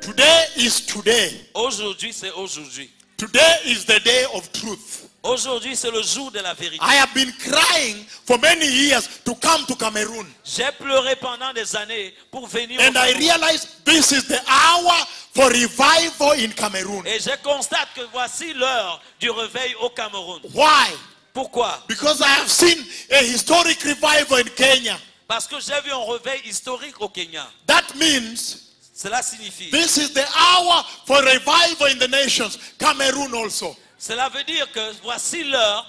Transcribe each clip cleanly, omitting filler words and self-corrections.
Today is today. Aujourd'hui, c'est aujourd'hui. Today is the day of truth. Aujourd'hui, c'est le jour de la vérité. I have been crying for many years to come to Cameroon. J'ai pleuré pendant des années pour venir au And I Cameroun. realized this is the hour for revival in Cameroon. Et je constate que voici l'heure du réveil au Cameroun. Why? Pourquoi? Because I have seen a historic revival in Kenya. Parce que j'ai vu un réveil historique au Kenya. That means Cela signifie, this is the hour for revival in the nations. Cameroon also. cela veut dire que voici l'heure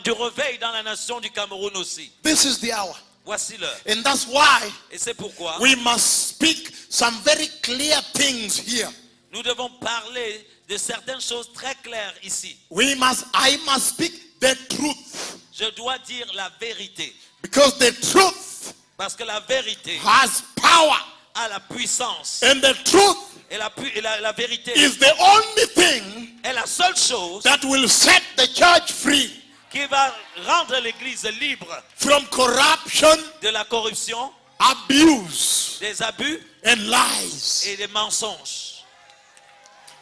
du réveil dans la nation du Cameroun aussi. This is the hour. Voici l'heure. And that's why Et c'est pourquoi we must speak some very clear things here. nous devons parler de certaines choses très claires ici. I must speak the truth. Je dois dire la vérité. Because the truth Parce que la vérité has power. a la puissance. And the truth Et la vérité is the only thing est la seule chose that will set the church free qui va rendre l'Église libre from corruption, de la corruption, abuse, des abus and lies. et des mensonges.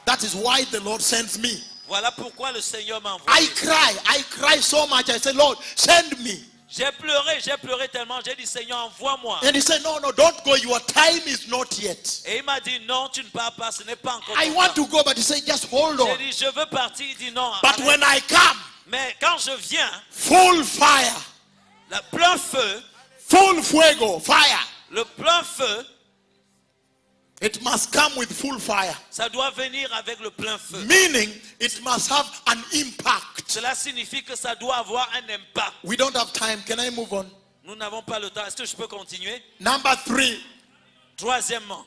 That is why the Lord sends me. Voilà pourquoi le Seigneur m'envoie. I cry so much. I said, Lord, send me. J'ai pleuré tellement, j'ai dit Seigneur, envoie-moi. And he said, no, don't go. Your time is not yet. Et il m'a dit non, tu ne pars pas, ce n'est pas encore I ton want temps. to go, but he said, just hold on. J'ai dit je veux partir, il dit non. But arrête. when I come, Mais quand je viens, full fire, le plein feu, full fuego, fire. le plein feu, It must come with full fire. ça doit venir avec le plein feu. Meaning, it must have an impact. Cela signifie que ça doit avoir un impact. We don't have time. Can I move on? Nous n'avons pas le temps. Est-ce que je peux continuer? Number three. Troisièmement,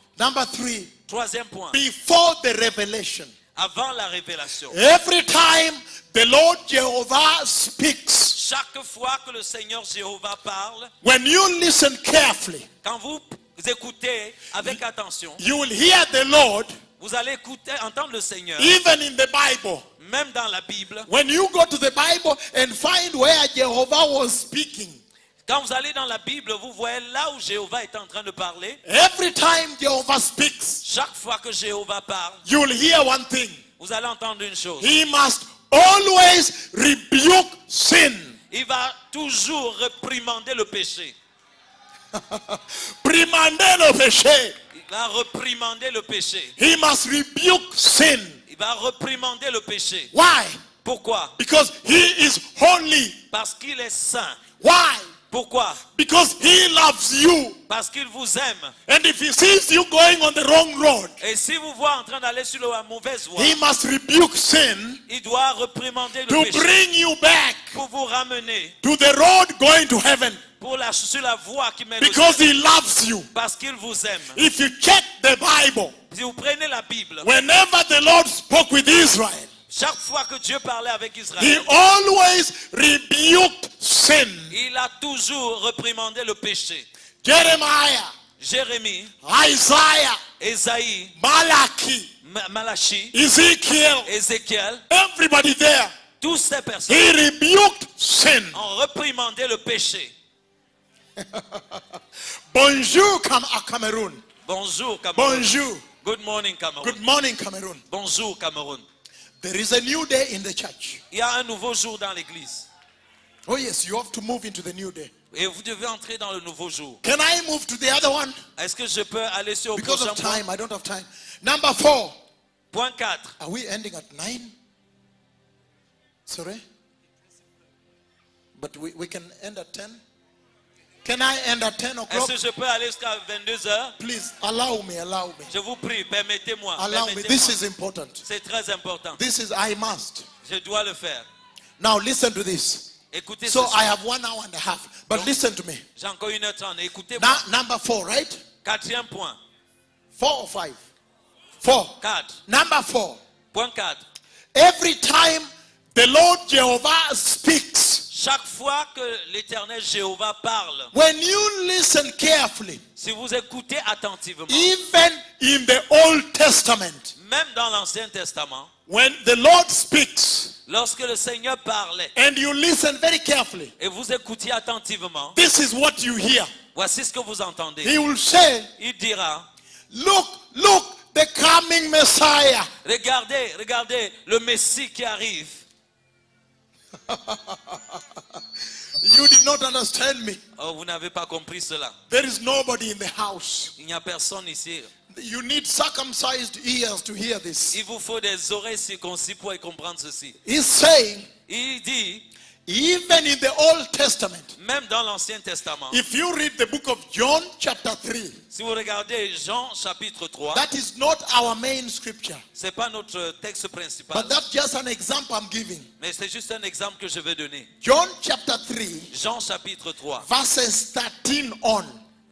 troisième point, Before the revelation. avant la révélation. Every time the Lord Jehovah speaks, Chaque fois que le Seigneur Jéhovah parle, when you listen carefully, quand vous écoutez avec attention, you will hear the Lord vous allez entendre le Seigneur, even in the Bible. même dans la Bible. When you go to the Bible and find where Jehovah was speaking, Quand vous allez dans la Bible, vous voyez là où Jéhovah est en train de parler. every time Jehovah speaks, Chaque fois que Jéhovah parle, you will hear one thing. vous allez entendre une chose. He must always rebuke sin. Il va toujours réprimander le péché. Primander le péché. Il va réprimander le péché. He must rebuke sin. Il va réprimander le péché. Why? Pourquoi? Because he is holy. Parce qu'il est saint. Why? Pourquoi? Because he loves you. Parce qu'il vous aime. And if he sees you going on the wrong road, Et si vous voyez en train d'aller sur la mauvaise voie, he must rebuke sin il doit réprimander le to péché bring you back pour vous ramener to the road going to heaven. sur la voie qui mène au Because ciel. he loves you. Parce qu'il vous aime. If you check the Bible, Si vous prenez la Bible, whenever the Lord spoke with Israel, chaque fois que Dieu parlait avec he Israël, always rebuked sin. il a toujours réprimandé le péché. Jeremiah, Jérémie, Isaiah, Ésaïe, Malachi, Malachie, Ezekiel, Ézéchiel, everybody there, toutes ces personnes he rebuked sin. ont réprimandé le péché. Bonjour, Cameroon. Bonjour Cameroun. Bonjour. Good morning Cameroun. Good morning, Cameroon. Bonjour Cameroun. There is a new day in the church. Il y a un nouveau jour dans l'église. Oh yes, you have to move into the new day. Et vous devez entrer dans le nouveau jour. Can I move to the other one? Est-ce que je peux aller sur le Because prochain of point? time, I don't have time. Number 4. Point 4. Are we ending at 9? Sorry? But we can end at 10? Can I end at 10 o'clock? Est-ce que je peux aller jusqu'à 22h? Please, allow me. Je vous prie, permettez-moi. Allow me. This is important. C'est très important. I must. Je dois le faire. Now listen to this. Écoutez So ceci. I have 1 hour and a half. But listen to me. J'ai encore 1h30. Écoutez-moi. Now, number 4, right? Quatrième point. 4 or 5? 4. 4. Number 4. Point 4. Every time the Lord Jehovah speaks, Chaque fois que l'Éternel Jéhovah parle, when you listen carefully, si vous écoutez attentivement, even in the Old Testament, même dans l'Ancien Testament, when the Lord speaks lorsque le Seigneur parlait and you listen very carefully, et vous écoutiez attentivement, this is what you hear. voici ce que vous entendez. He will say, Il dira, look, the coming Messiah. Regardez, regardez le Messie qui arrive. You did not understand me. Oh, vous n'avez pas compris cela. There is nobody in the house. Il n'y a personne ici. You need circumcised ears to hear this. Il vous faut des oreilles circoncis pour y comprendre ceci. He's saying, Il dit, even in the Old Testament, même dans l'Ancien Testament, if you read the book of John chapter 3, si vous regardez Jean chapitre 3, that is not our main scripture. ce n'est pas notre texte principal, But that's just an example I'm giving. mais c'est juste un exemple que je vais donner. John chapter 3, Jean chapitre 3, verses 13 on.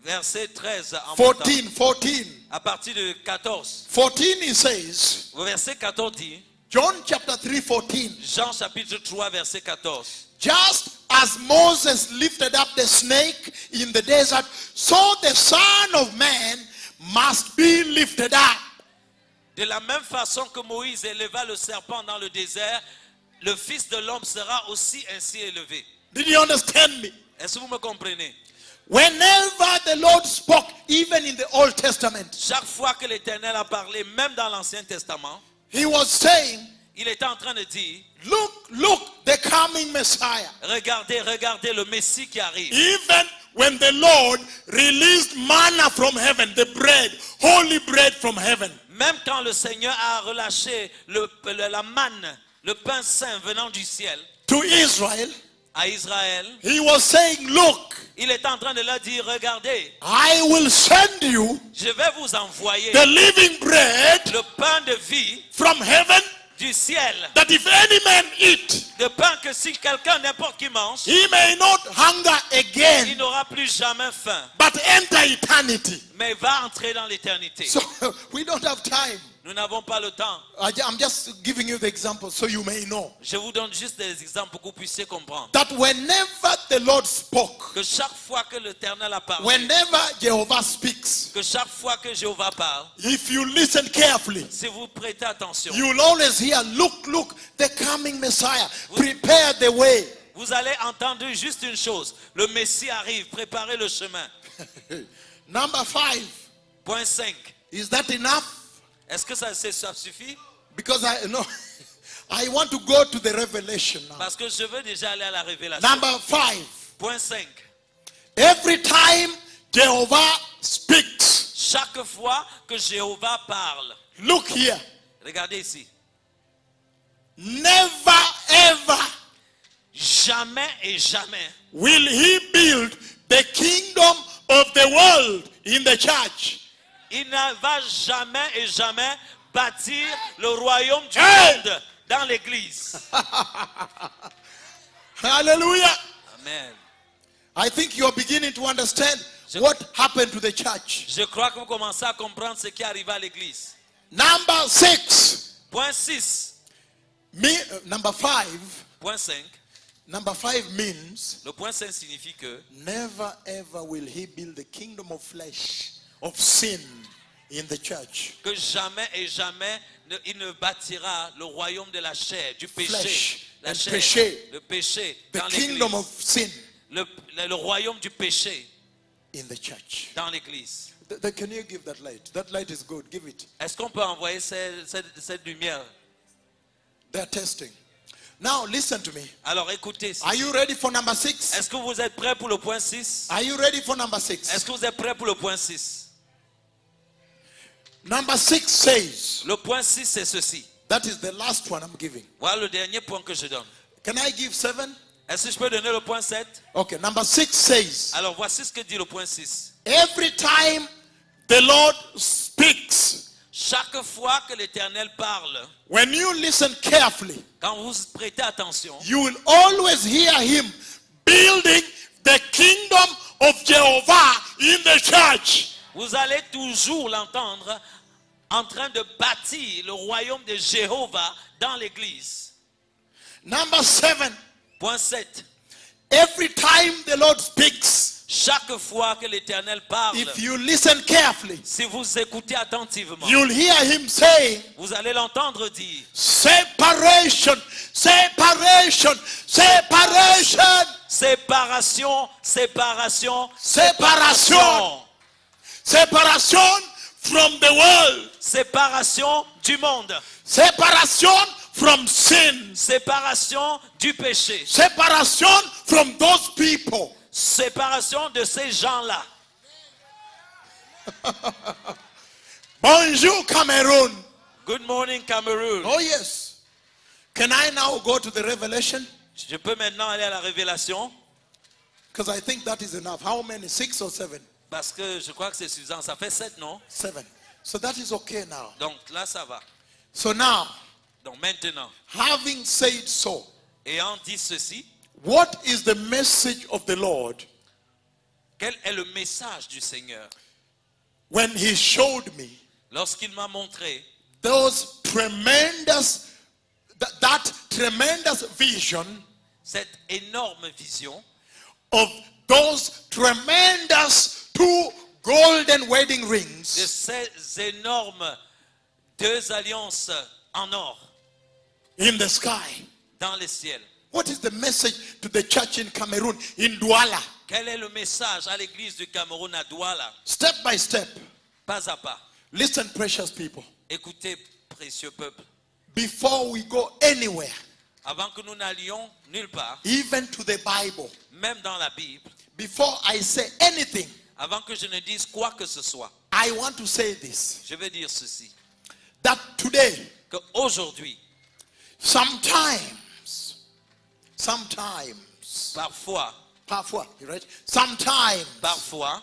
verset 13 en montant. 14. À partir de 14. 14 he says, Verset 14 dit, John chapter 3, 14. Jean chapitre 3, verset 14. Just as Moses lifted up the snake in the desert, so the Son of Man must be lifted up. De la même façon que Moïse éleva le serpent dans le désert, le Fils de l'homme sera aussi ainsi élevé. Did you understand me? Est-ce que vous me comprenez? Whenever the Lord spoke, even in the Old Testament, Chaque fois que l'Éternel a parlé, même dans l'Ancien Testament, he was saying, il était en train de dire, look, look, the coming Messiah. regardez, regardez le Messie qui arrive. Even when the Lord released manna from heaven, the bread, holy bread from heaven, Même quand le Seigneur a relâché la manne, le pain saint venant du ciel to Israel, à Israël, he was saying, look, il est en train de leur dire, regardez, I will send you je vais vous envoyer the living bread le pain de vie from heaven, du ciel. that if any man eat, De pain que si quelqu'un, n'importe qui mange, he may not hunger il again, n'aura plus jamais faim, but enter eternity. mais va entrer dans l'éternité. So we don't have time. Nous n'avons pas le temps. I'm just giving you the example so you may know Je vous donne juste des exemples pour que vous puissiez comprendre. that whenever the Lord spoke, Que chaque fois que l'Éternel a parlé, whenever Jehovah speaks, que chaque fois que Jéhovah parle, if you listen carefully, si vous prêtez attention, you will always hear, look, look, the coming Messiah, prepare the way. vous allez entendre juste une chose. Le Messie arrive, préparez le chemin. Number 5, Point 5. is that enough? Est-ce que ça suffit? Because I know I want to go to the revelation now. Parce que je veux déjà aller à la révélation. Number 5, Point 5. every time Jehovah speaks, Chaque fois que Jéhovah parle, look here, regardez ici, never ever jamais et jamais will he build the kingdom of the world in the church. il ne va jamais et jamais bâtir le royaume du Hey! monde dans l'église. Hallelujah. Amen. I think you are beginning to understand what happened to the church. Je crois que vous commencez à comprendre ce qui arrive à l'église. Number 6, Point 6. number 5, Point 5. number 5 means Le point 5 signifie que never ever will he build the kingdom of flesh, of sin in the church. jamais et jamais il ne bâtira le royaume de la chair, du péché. Flesh La and chair, péché. le péché The dans kingdom l'église. of sin Le royaume du péché in the church. dans l'église. Can you give that light? That light is good. Give it. Est-ce qu'on peut envoyer cette lumière? They're testing. Now listen to me. Alors écoutez. Are you ready for number 6? Est-ce que vous êtes prêts pour le point 6? Are you ready for number 6? Est-ce que vous êtes prêts pour le point 6? Number 6 says, Le point 6 c'est ceci. that is the last one I'm giving. Voilà le dernier point que je donne. Can I give 7? Est-ce que je peux donner le point 7? Okay, number 6 says, Alors voici ce que dit le point 6. every time the Lord speaks, Chaque fois que l'Éternel parle, when you listen carefully, quand vous prêtez attention, you will always hear him building the kingdom of Jehovah in the church. vous allez toujours l'entendre en train de bâtir le royaume de Jéhovah dans l'église. Number 7, Point 7. every time the Lord speaks, Chaque fois que l'Éternel parle, if you listen carefully, si vous écoutez attentivement, you'll hear him saying, vous allez l'entendre dire separation, separation, separation, séparation, séparation, separation, separation from the world. Séparation du monde. Separation from sin. Séparation du péché. Separation from those people. Séparation de ces gens-là. Bonjour, Cameroon. Good morning, Cameroon. Oh, yes. Can I now go to the revelation? Je peux maintenant aller à la révélation Because I think that is enough. How many? 6 or 7? parce que je crois que c'est suffisant. Ça fait 7, non? 7. So that is okay now. Donc là, ça va. So now, Donc maintenant, having said so, ayant dit ceci, what is the message of the Lord quel est le message du Seigneur when he showed me lorsqu'il m'a montré those tremendous, that tremendous vision cette énorme vision of those tremendous 2 golden wedding de rings ces énormes 2 alliances en or in the sky? dans les ciels? What is the message to the church in Cameroon, in Douala? Quel est le message à l'église du Cameroun à Douala? Step by step. Pas à pas. Listen, precious people. Écoutez, précieux peuple, Before we go anywhere, avant que nous n'allions nulle part, even to the Bible, même dans la Bible, before I say anything, avant que je ne dise quoi que ce soit, I want to say this. je vais dire ceci, That today, qu'aujourd'hui, parfois, you right? Sometimes, parfois,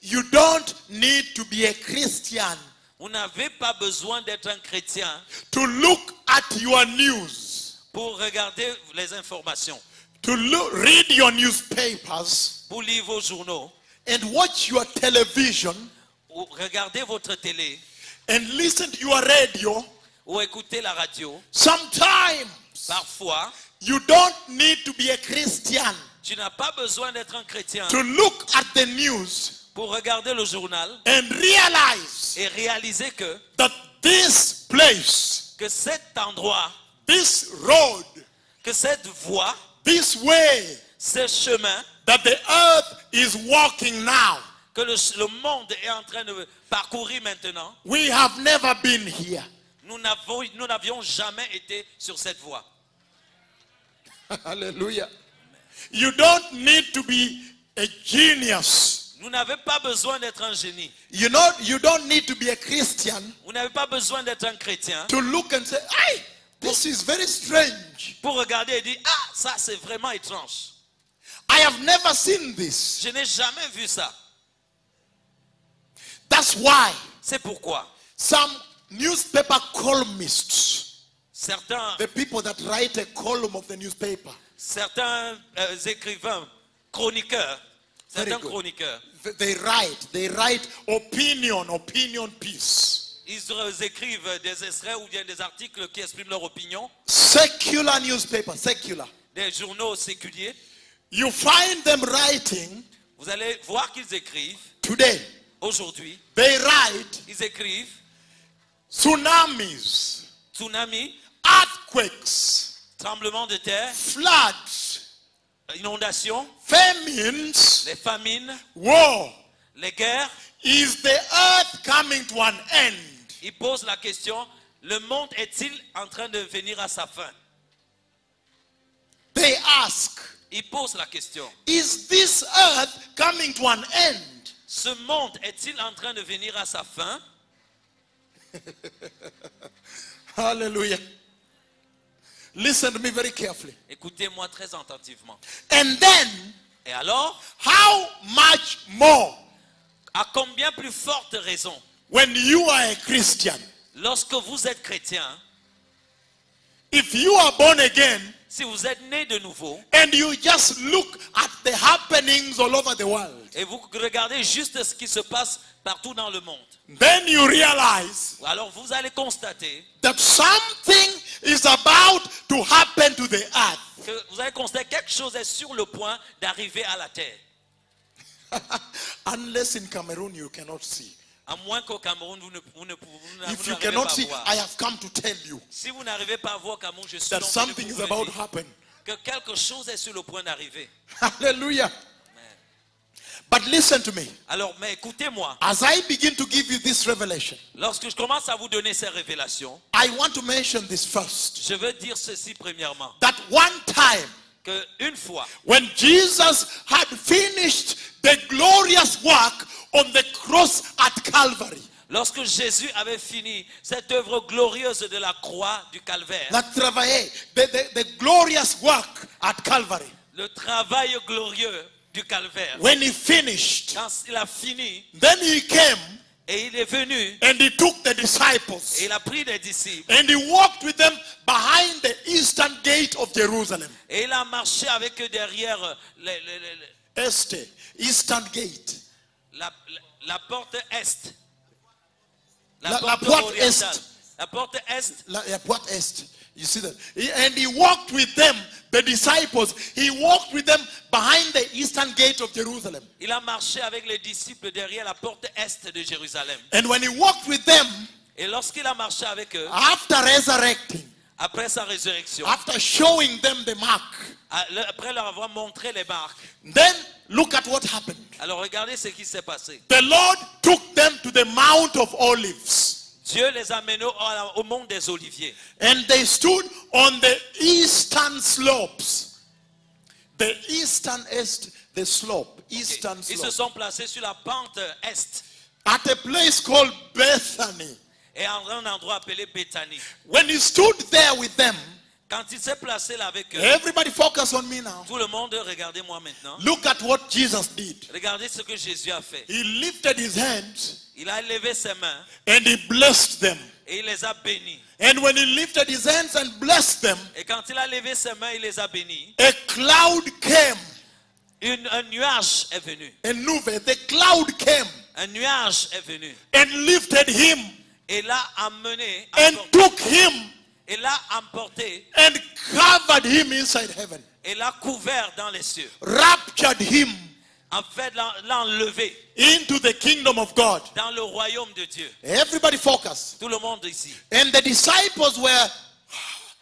you don't need to be a Christian vous n'avez pas besoin d'être un chrétien to look at your news, pour regarder les informations, to read your newspapers, pour lire vos journaux, and watch your television, ou regarder votre télé, and listen to your radio. ou écouter la radio. Sometimes, Parfois, you don't need to be a Christian tu n'as pas besoin d'être un chrétien to look at the news pour regarder le journal and realize et réaliser that this place, que cet endroit, this road, que cette voie, this way ce chemin that the earth is walking now, que le monde est en train de parcourir maintenant, we have never been here. nous n'avions jamais été sur cette voie. Hallelujah. You don't need to be a genius. Vous n'avez pas besoin d'être un génie. You don't need to be a Christian Vous n'avez pas besoin d'être un chrétien to look and say, hey, this is very strange. pour regarder et dire, ah, ça c'est vraiment étrange. I have never seen this. Je n'ai jamais vu ça. That's why C'est pourquoi some newspaper columnists, certains the people that write a column of the newspaper, écrivains, chroniqueurs, Very certains good. chroniqueurs, they write opinion piece. ils écrivent des extraits ou bien des articles qui expriment leur opinion, Secular newspaper, secular. des journaux séculiers. You find them writing Vous allez voir qu'ils écrivent, today. aujourd'hui, They write ils écrivent tsunamis, tsunami, earthquakes, tremblement de terre, floods, inondations, famines, les famines, war. les guerres. Is the earth coming to an end? Ils posent la question, le monde est-il en train de venir à sa fin? They ask, Ils posent la question, is this earth coming to an end? ce monde est-il en train de venir à sa fin? Hallelujah. Listen to me very carefully. Écoutez-moi très attentivement. And then, Et alors, how much more à combien plus forte raison, when you are a Christian? lorsque vous êtes chrétien, If you are born again si vous êtes né de nouveau, and you just look at the happenings all over the world, et vous regardez juste ce qui se passe partout dans le monde, then you realize alors vous allez constater that something is about to happen to the earth. que vous allez constater quelque chose est sur le point d'arriver à la terre. Unless in Cameroon you cannot see. À moins qu'au Cameroun, vous If you n'arrivez cannot pas à see, voir. I have come to tell you Si vous n'arrivez pas à voir Cameroun, je suis that donc venu something pour is vous le about dire, to happen. que quelque chose est sur le point d'arriver. Hallelujah. But listen to me. Alors, mais écoutez-moi. As I begin to give you this revelation, Lorsque je commence à vous donner ces révélations, I want to mention this first. je veux dire ceci premièrement. That one time, Que une fois, when Jesus had finished the glorious work on the cross at Calvary, lorsque Jésus avait fini cette œuvre glorieuse de la croix du calvaire, the glorious work at Calvary, le travail glorieux du calvaire, when he finished, quand il a fini then he came et il est venu and he took the et disciples il a pris des disciples and he walked with them behind the eastern gate of Jerusalem. et il a marché avec eux derrière Eastern gate. la porte est, La porte porte orientale. est. La porte est. What est? You see that? And he walked with them, the disciples. He walked with them behind the eastern gate of Jerusalem. Il a marché avec les disciples derrière la porte est de Jérusalem. And when he walked with them, Et lorsqu'il a marché avec eux, after resurrecting, après sa résurrection, after showing them the mark, après leur avoir montré les marques, then look at what happened. alors regardez ce qui s'est passé. The Lord took them to the Mount of Olives. Dieu les a menés au mont des Oliviers. And they stood on the eastern slopes. The eastern est, the slope, eastern Ils se slope. sont placés sur la pente est At a place called Bethany. et en un endroit appelé Béthanie. When he stood there with them, Quand il s'est placé là avec eux, everybody focus on me now. tout le monde, regardez-moi maintenant. Look at what Jesus did. Regardez ce que Jésus a fait. He lifted his hands Il a levé ses mains and he blessed them. et il les a bénis. And when he lifted his hands and blessed them, Et quand il a levé ses mains, il les a bénis. a cloud came. Un nuage est venu. The cloud came Un nuage est venu. and lifted him Et l'a amené, and took him et l'a emporté, and covered him inside heaven. et l'a couvert dans les cieux. Raptured him En fait, l'a enlevé into the kingdom of God. dans le royaume de Dieu. Everybody focus. Tout le monde ici. And the disciples were,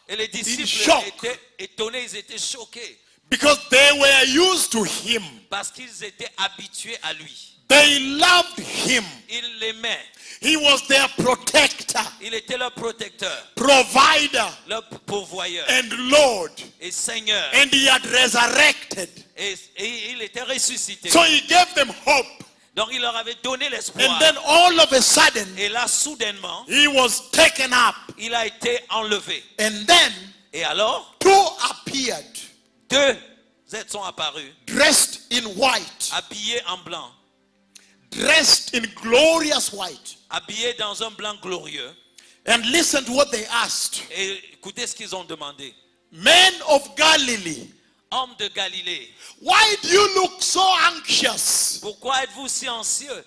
Et les disciples shock. étaient étonnés, ils étaient choqués. because they were used to him. Parce qu'ils étaient habitués à lui. They loved him. Ils l'aimaient. He was their protector, Il était leur protecteur, provider, leur pourvoyeur and Lord. et Seigneur. And he had resurrected. Et il était ressuscité. So he gave them hope. Donc il leur avait donné l'espoir. And then all of a sudden, Et là, soudainement, he was taken up. il a été enlevé. And then Et alors, two appeared, deux êtres sont apparus, dressed in white, habillés en blanc, dressed in glorious white. habillés dans un blanc glorieux. And listen to what they asked. Et écoutez ce qu'ils ont demandé. Men of Galilee, Hommes de Galilée, why do you look so anxious? pourquoi êtes-vous si anxieux?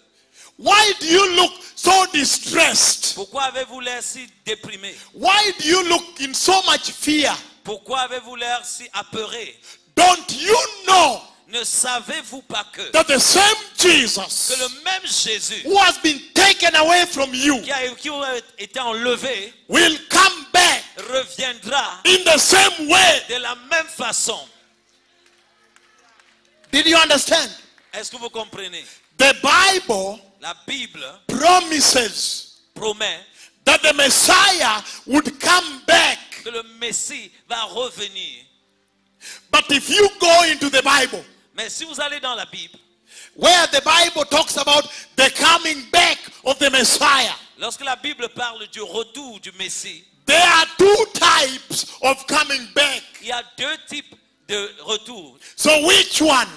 Why do you look so distressed? Pourquoi avez-vous l'air si déprimé? Why do you look in so much fear? Pourquoi avez-vous l'air si apeuré? Don't you know Ne savez-vous pas que that the same Jesus le même Jésus who has been taken away from you qui a été enlevé will come back reviendra in the same way? de la même façon? Did you understand? Est-ce que vous comprenez? The Bible La Bible promises promet that the Messiah would come back. que le Messie va revenir. But if you go into the Bible, Mais si vous allez dans la Bible, where the Bible talks about the coming back of the Messiah, lorsque la Bible parle du retour du Messie, there are two types of coming back. il y a deux types de retour. So which one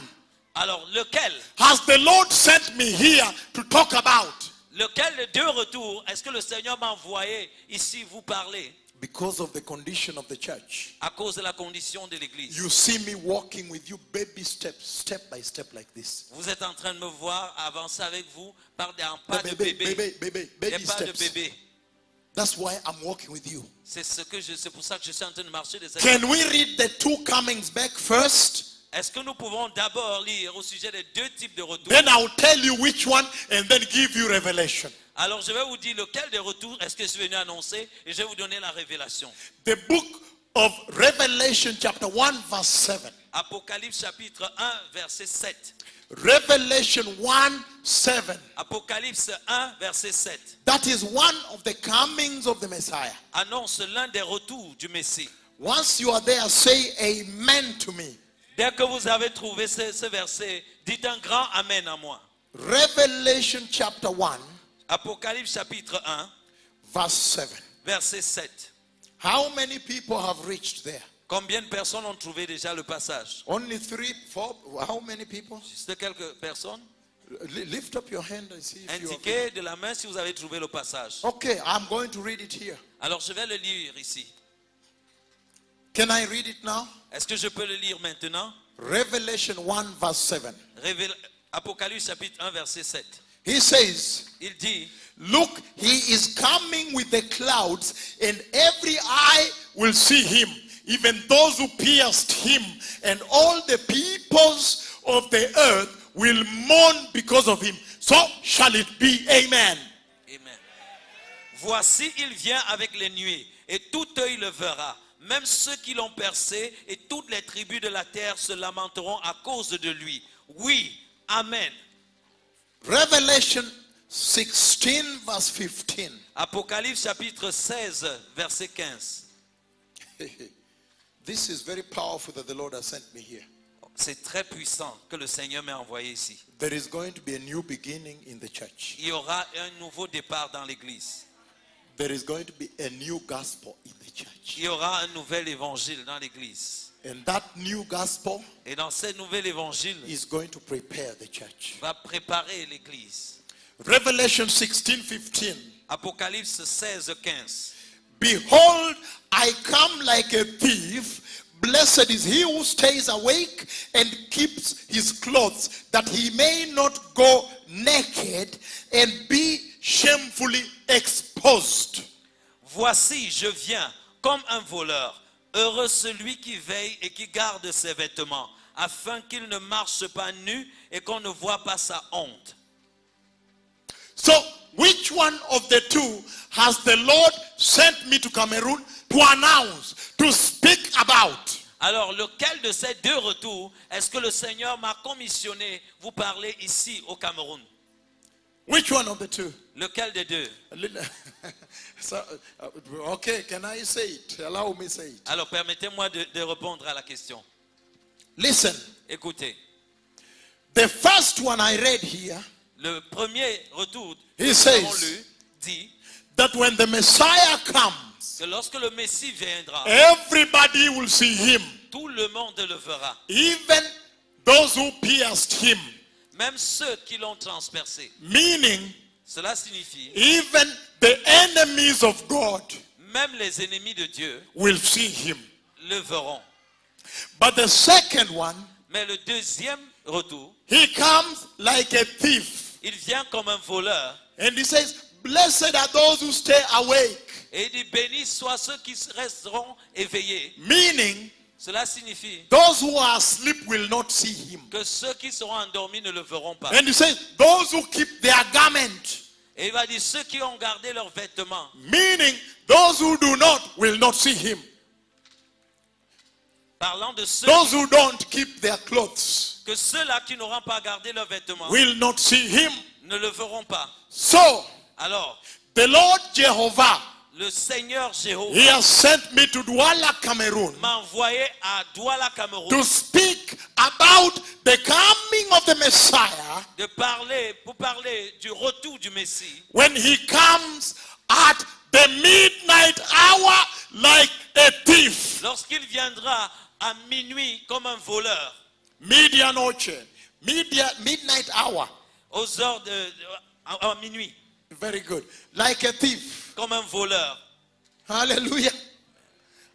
Alors, lequel has the Lord sent me here to talk about? Lequel des deux retours est-ce que le Seigneur m'a envoyé ici vous parler? Because of the condition of the church. À cause de la condition de l'Église. You see me walking with you baby steps, step by step like this. Vous êtes en train de me voir avancer avec vous par des pas de Baby bébé. Des pas de steps. bébé. That's why I'm walking with you. C'est pour ça que je suis en train de marcher des Can we read the two comings back first? Est-ce que nous pouvons d'abord lire au sujet des deux types de retours? Then I'll tell you which one and then give you revelation. Alors je vais vous dire lequel des retours est-ce que je suis venu annoncer et je vais vous donner la révélation. The book of Revelation chapter 1 verse 7. Apocalypse chapitre 1 verset 7. Revelation 1:7. Apocalypse 1, verset 7. That is one of the comings of the Messiah. Annonce l'un des retours du Messie. Once you are there, say amen to me. Dès que vous avez trouvé ce verset, dites un grand amen à moi. Revelation chapter 1, Apocalypse chapitre 1, verse 7. verset 7. How many people have reached there? Combien de personnes ont trouvé déjà le passage? Only 3, 4. How many people? Juste quelques personnes. Lift up your hand and see if you have. Indiquez de la main si vous avez trouvé le passage. Okay, I'm going to read it here. Alors je vais le lire ici. Can I read it now? Est-ce que je peux le lire maintenant? Revelation 1 verse 7. Apocalypse chapitre 1, verset 7. He says, Il dit, look, he is coming with the clouds, and every eye will see him, even those who pierced him, and all the peoples of the earth will mourn because of him. So shall it be. Amen. Amen. Voici, il vient avec les nuées, et tout œil le verra. Même ceux qui l'ont percé, et toutes les tribus de la terre se lamenteront à cause de lui. Oui, amen. Revelation 16 verse 15. Apocalypse chapitre 16, verset 15. This is very powerful that the Lord has sent me here. C'est très puissant que le Seigneur m'ait envoyé ici. There is going to be a new beginning in the church. Il y aura un nouveau départ dans l'église. There is going to be a new gospel in the church. Il y aura un nouvel évangile dans l'église. And that new gospel Et dans ce nouvel évangile, is going to prepare the church. va préparer l'église. Revelation 16:15. Apocalypse 16, 15. Behold, I come like a thief. Blessed is he who stays awake and keeps his clothes, that he may not go naked and be shamefully exposed. Voici, je viens comme un voleur. Heureux celui qui veille et qui garde ses vêtements, afin qu'il ne marche pas nu et qu'on ne voit pas sa honte. So, which one of the two has the Lord sent me to Cameroon to announce, to speak about? Alors, lequel de ces deux retours est-ce que le Seigneur m'a commissionné vous parler ici au Cameroun? Which one of the two? Lequel des deux? So, okay, can I say it? Allow me say it. Alors, permettez-moi de répondre à la question. Listen, Écoutez, the first one I read here, le premier retour que He nous says- avons lu dit that when the Messiah comes, que lorsque le Messie viendra, everybody will see him, tout le monde le verra. even those who pierced him. Même ceux qui l'ont transpercé. Meaning, Cela signifie, even the enemies of God même les ennemis de Dieu will see him. le verront. But the second one, Mais le deuxième retour, he comes like a thief. il vient comme un voleur. And he says, blessed are those who stay awake. Et il dit, bénis soient ceux qui resteront éveillés. Meaning, Cela signifie those who are asleep will not see him. que ceux qui seront endormis ne le verront pas. And he says, those who keep their garment. Et il va dire, ceux qui ont gardé leurs vêtements. Meaning, those who do not will not see him. Parlant de ceux, Those who don't keep their clothes que ceux-là qui n'auront pas gardé leurs vêtements will not see him. ne le verront pas. So, Alors, the Lord Jehovah, le Seigneur he Jéhovah has sent me to Douala, Cameroon, m'a envoyé à Douala, Cameroun, to speak about the coming of the Messiah pour parler du retour du Messie. when he comes at the midnight hour like a thief. Lorsqu'il viendra à minuit comme un voleur, Midnight hour. aux heures à minuit, Very good. Like a thief. comme un voleur. Hallelujah.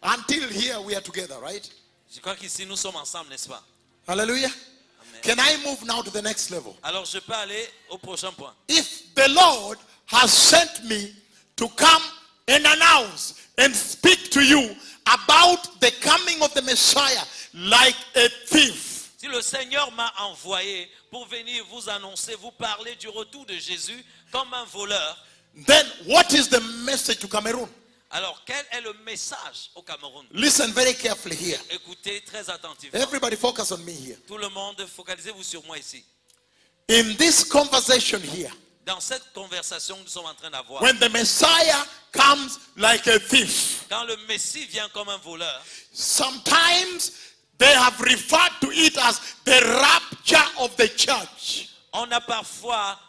Until here we are together, right? Je crois qu'ici nous sommes ensemble, n'est-ce pas? Hallelujah. Amen. Can I move now to the next level? Alors je peux aller au prochain point. If the Lord has sent me to come and announce and speak to you about the coming of the Messiah like a thief, Si le Seigneur m'a envoyé pour venir vous annoncer, vous parler du retour de Jésus comme un voleur, then what is the message to Cameroon? alors quel est le message au Cameroun? Listen very carefully here. Écoutez très attentivement. Everybody focus on me here. Tout le monde, focalisez-vous sur moi ici. In this conversation here, Dans cette conversation que nous sommes en train d'avoir, when the Messiah comes like a thief, quand le Messie vient comme un voleur, sometimes they have referred to it as the rapture of the church. on a parfois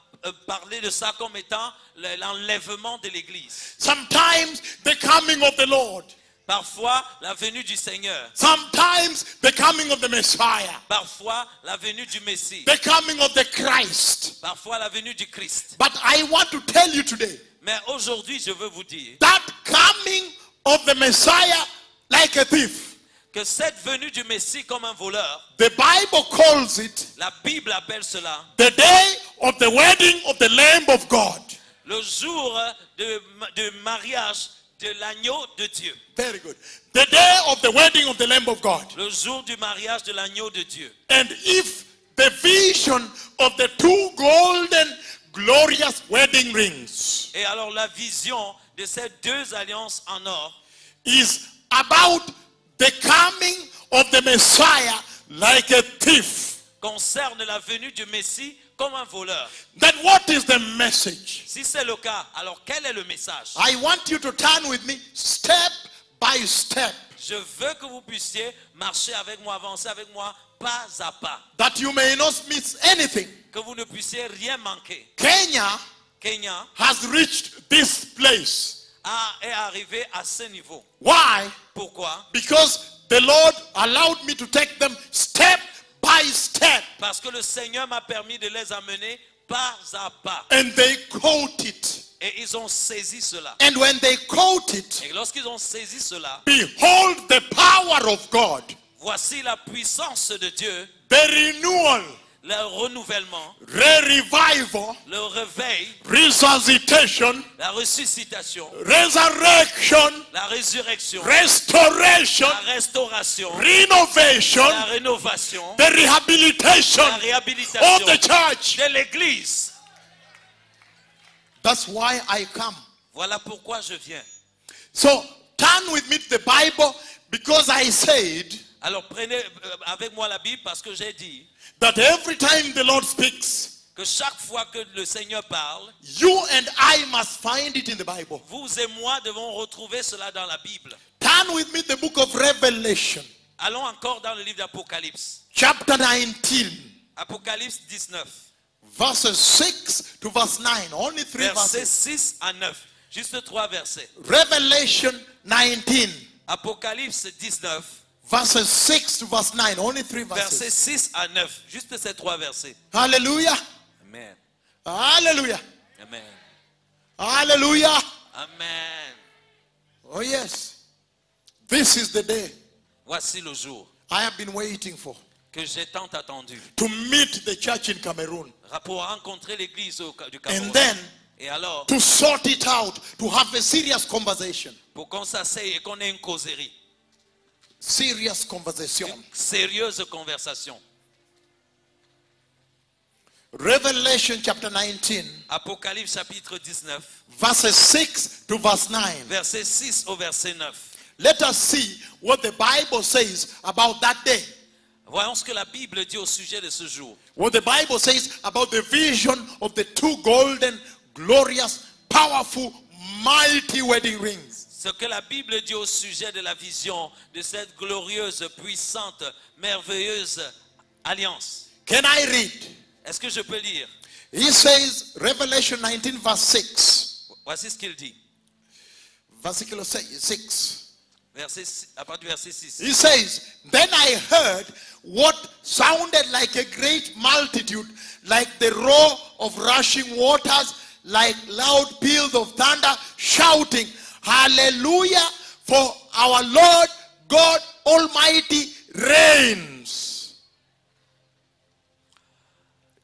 parlé de ça comme étant l'enlèvement de l'Église. Sometimes the coming of the Lord. Parfois, la venue du Seigneur. Sometimes the coming of the Messiah. Parfois, la venue du Messie. The coming of the Christ. Parfois, la venue du Christ. But I want to tell you today, Mais aujourd'hui, je veux vous dire that coming of the Messiah like a thief, que cette venue du Messie comme un voleur, the Bible calls it la Bible appelle cela the day of the wedding of the Lamb of God. le jour de mariage de l'agneau de Dieu. Very good. The day of the wedding of the Lamb of God. Le jour du mariage de l'agneau de Dieu. And if the vision of the two golden glorious wedding rings Et alors la vision de ces deux alliances en or is about the coming of the Messiah like a thief, concerne la venue du Messie comme un voleur. then what is the message? Si c'est le cas, alors quel est le message? I want you to turn with me step by step, Je veux que vous puissiez marcher avec moi, avancer avec moi, pas à pas. that you may not miss anything. Que vous ne puissiez rien manquer. Kenya Kenya has reached this place. est arrivé à ce niveau. Why? Pourquoi? Because the Lord allowed me to take them step by step. Parce que le Seigneur m'a permis de les amener pas à pas. And they caught it. Et ils ont saisi cela. And when they caught it, Et lorsqu'ils ont saisi cela, behold the power of God. voici la puissance de Dieu, The renewal, le renouvellement, revival, le réveil, resuscitation, la ressuscitation, resurrection, la résurrection, restoration, la restauration, renovation, la rénovation, the rehabilitation la of réhabilitation the church. de l'Église. That's why I come. Voilà pourquoi je viens. So turn with me to the Bible, because I said Alors prenez avec moi la Bible parce que j'ai dit that every time the Lord speaks, que chaque fois que le Seigneur parle, you and I must find it in the Bible. vous et moi devons retrouver cela dans la Bible. Turn with me to the book of Revelation, Allons encore dans le livre d'Apocalypse. chapter 19, Apocalypse 19, verses 6 to verse 9. Only three versets verses. 6 à 9. Juste 3 versets. Revelation 19, Apocalypse 19, verses 6 to verse 9. Only three versets verses. 6 à 9. Juste ces 3 versets. Hallelujah. Amen. Hallelujah. Amen. Hallelujah. Amen. Oh yes. This is the day Voici le jour I have been waiting for, que j'ai tant attendu to meet the church in Cameroon. pour rencontrer l'église du And Cameroun. then Et alors, to sort it out, to have a serious conversation. pour qu'on s'asseye et qu'on ait une causerie, Serious conversation. une sérieuse conversation. Revelation chapter 19, Apocalypse chapitre 19, verses 6 to verse 9. verset 6 au verset 9. Let us see what the Bible says about that day. Voyons ce que la Bible dit au sujet de ce jour. What the Bible says about the vision of the two golden, glorious, powerful, mighty wedding rings. Ce que la Bible dit au sujet de la vision de cette glorieuse, puissante, merveilleuse alliance. Can I read? Est-ce que je peux lire? He says, Revelation 19 verse 6. Voici ce qu'il dit. Versicle 6. À partir du verset 6. He says, then I heard what sounded like a great multitude, like the roar of rushing waters, like loud peals of thunder, shouting, Hallelujah, for our Lord God Almighty reigns.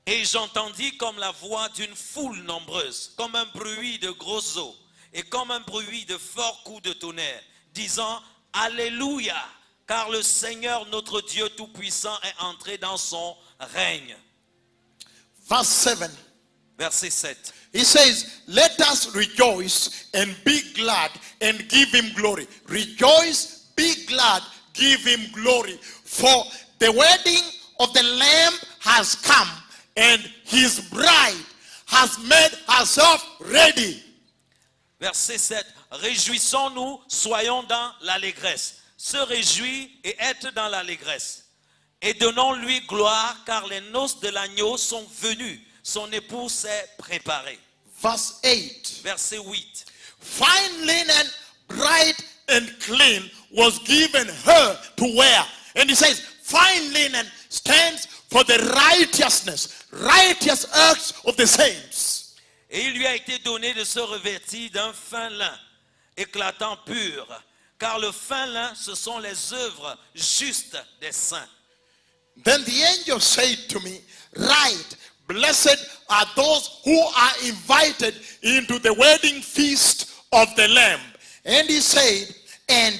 Et j'entendis comme la voix d'une foule nombreuse, comme un bruit de gros eaux, et comme un bruit de forts coups de tonnerre, disant, Alléluia, car le Seigneur notre Dieu Tout-Puissant est entré dans son règne. Verse 7. Verset 7. He says, let us rejoice and be glad and give him glory. Rejoice, be glad, give him glory. For the wedding of the Lamb has come, and his bride has made herself ready. Verset 7. Réjouissons-nous, soyons dans l'allégresse. Se réjouir et être dans l'allégresse. Et donnons-lui gloire, car les noces de l'agneau sont venues. Son époux s'est préparé. Verse 8. Verset 8. Fine linen, bright and clean, was given her to wear. And he says, fine linen stands for the righteous acts of the saints. Et il lui a été donné de se revêtir d'un fin lin, éclatant pur. Car le fin lin, ce sont les œuvres justes des saints. Then the angel said to me, right, blessed are those who are invited into the wedding feast of the Lamb. And he said, and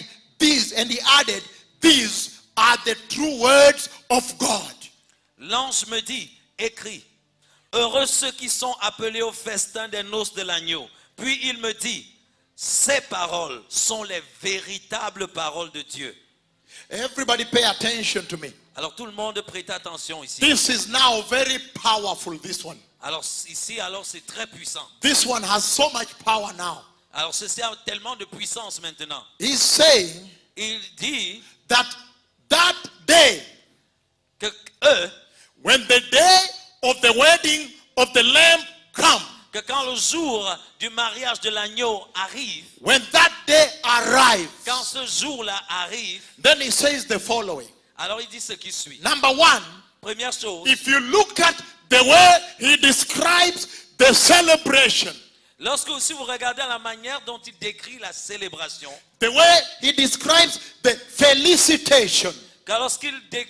he added, these are the true words of God. L'ange me dit, écris, heureux ceux qui sont appelés au festin des noces de l'agneau. Puis il me dit, ces paroles sont les véritables paroles de Dieu. Everybody pay attention to me. Alors tout le monde prête attention ici. This is now very powerful, this one. Alors ici, c'est très puissant. This one has so much power now. Alors ceci a tellement de puissance maintenant. He's saying Il dit that day, que eux, when the day of the wedding of the Lamb comes, que quand le jour du mariage de l'agneau arrive, when that day arrives, quand ce jour-là arrive, then he says the following. alors il dit ce qui suit. Number one, Première chose, if you look at the way he describes the celebration, lorsque si vous regardez la manière dont il décrit la célébration, the way he describes the felicitation, car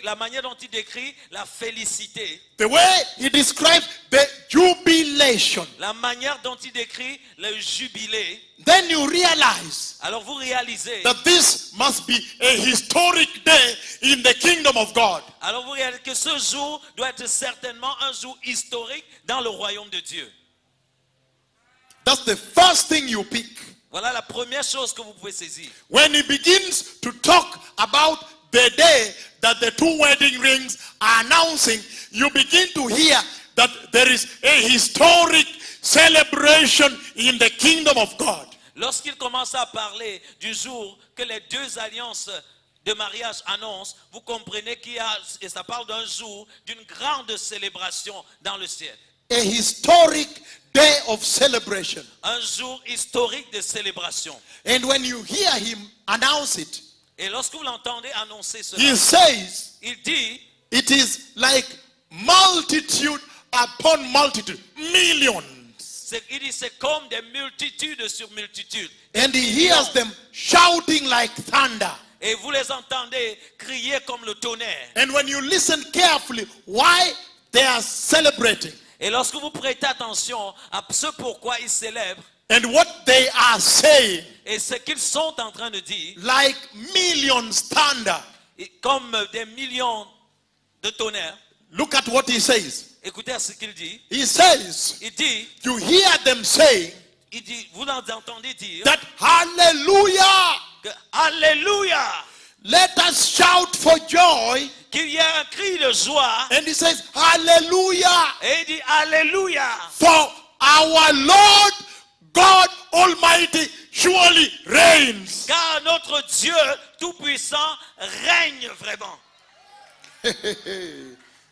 la manière dont il décrit la félicité, the way he describes the jubilation, la manière dont il décrit le jubilé, then you realize alors vous réalisez, that this must be a historic day in the kingdom of God. alors vous réalisez que ce jour doit être certainement un jour historique dans le royaume de Dieu. That's the first thing you pick. Voilà la première chose que vous pouvez saisir. When he begins to talk about the day that the two wedding rings are announcing, you begin to hear that there is a historic celebration in the kingdom of God. Lorsqu'il commence à parler du jour que les deux alliances de mariage annoncent, vous comprenez et ça parle d'un jour, d'une grande célébration dans le ciel. A historic day of celebration. Un jour historique de célébration. And when you hear him announce it, Et lorsque vous l'entendez annoncer cela, he says, il dit, it is like multitude upon multitude, millions. il dit c'est comme des multitudes sur multitudes. And he hears them shouting like thunder. Et vous les entendez crier comme le tonnerre. And when you listen carefully, why they are celebrating Et lorsque vous prêtez attention à ce pourquoi ils célèbrent and what they are saying, et ce qu'ils sont en train de dire, like millions thunder. comme des millions de tonnerres, Look at what he says. écoutez ce qu'il dit. He says, Il dit, you hear them saying vous entendez dire that hallelujah, que Alléluia, let us shout for joy. qu'il y a un cri de joie. And he says, hallelujah, Et il dit Alléluia, for our Lord God Almighty surely reigns. car notre Dieu Tout-Puissant règne vraiment.